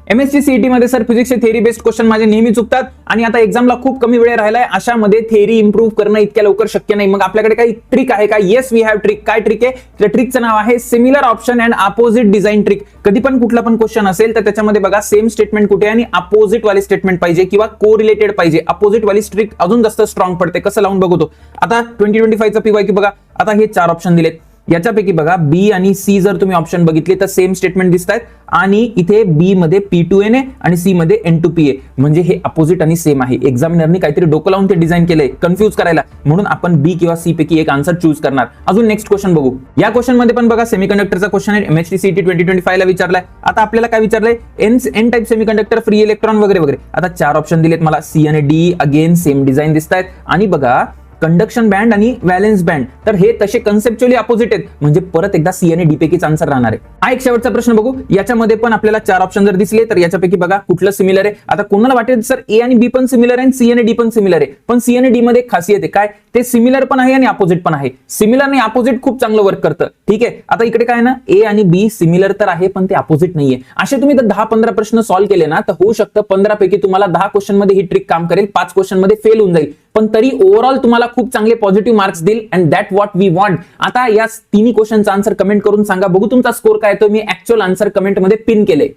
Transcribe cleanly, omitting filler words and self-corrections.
MSc CET मध्ये sir फिजिक्सचे theory based question माझे नेहमी चुकतात आणि आता एक्झामला खूप कमी वेळ राहिलाय, अशामध्ये थेअरी इम्प्रूव्ह करणं इतक्या लवकर शक्य नाही. मग आपल्याकडे काही ट्रिक आहे का? Yes we have trick. काय ट्रिक आहे? त्या ट्रिकचं नाव आहे similar option and opposite design trick. कधी पण कुठला पण क्वेश्चन असेल तर त्याच्यामध्ये बघा सेम स्टेटमेंट कुठे आणि अपोजिट वाली स्टेटमेंट पाहिजे किंवा को रिलेटेड पाहिजे. अपोजिट वाली ट्रिक अजून जास्त स्ट्रॉंग पडते. कसं लावून बघतो आता 2025 चा पीवाय की बघा. आता हे 4 ऑप्शन दिलेत, याच्यापैकी बघा बी आणि सी जर तुम्ही ऑप्शन बघितले तर सेम स्टेटमेंट दिसत आहेत आणि इथे बी मध्ये P2N आहे आणि सी मध्ये N2P आहे, म्हणजे हे अपोजिट आणि सेम आहे. एक्झामिनरनी काहीतरी डोकं लावून ते डिझाइन केलंय कन्फ्यूज करायला, म्हणून आपण बी किंवा सी पैकी एक आन्सर चूज करणार. अजून नेक्स्ट क्वेश्चन बघू. या क्वेश्चन मध्ये पण बघा सेमीकंडक्टरचा क्वेश्चन आहे, एमएससी सीईटी 2025 ला विचारलाय. आता आपल्याला काय विचारलंय? N type semiconductor, free electron वगैरे वगैरे. आता 4 ऑप्शन दिलेत मला, सी आणि डी अगेन सेम डिझाइन दिसत आहेत आणि बघा कंडक्शन बँड आणि व्हॅलेन्स बँड, तर हे तसे कन्सेप्च्युअली अपोजिट आहेत, म्हणजे परत एकदा सी आणि डी पैकीच आन्सर राहणार आहे. हा एक शेवटचा प्रश्न बघू. याच्यामध्ये पण आपल्याला 4 ऑप्शन जर दिसले तर याच्यापैकी बघा कुठलं सिमिलर आहे. आता कोणाला वाटेल सर ए आणि बी पण सिमिलर आहे, सी आणि डी पण सिमिलर आहे, पण सी आणि डी मध्ये एक खासियत आहे काय? ते सिमिलर पण आहे आणि अपोजिट पण आहे. सिमिलर आणि अपोजिट खूप चांगलं वर्क करतं. ठीक आहे, आता इकडे काय ना, ए आणि बी सिमिलर तर आहे पण ते अपोजिट नाहीये. असे तुम्ही जर 10-15 प्रश्न सॉल्व्ह केले ना तर होऊ शकतं 15 पैकी तुम्हाला 10 क्वेश्चन मध्ये ही ट्रिक काम करेल, 5 क्वेश्चन मध्ये फेल होऊन जाईल, पण तरी ओव्हरऑल तुम्हाला खूप चांगले पॉझिटिव्ह मार्क्स देईल and that what we want. आता या 3 क्वेश्चनचा आन्सर कमेंट करून सांगा, बघू तुमचा स्कोर काय येतो. मी ऍक्च्युअल आन्सर कमेंट मध्ये पिन केले.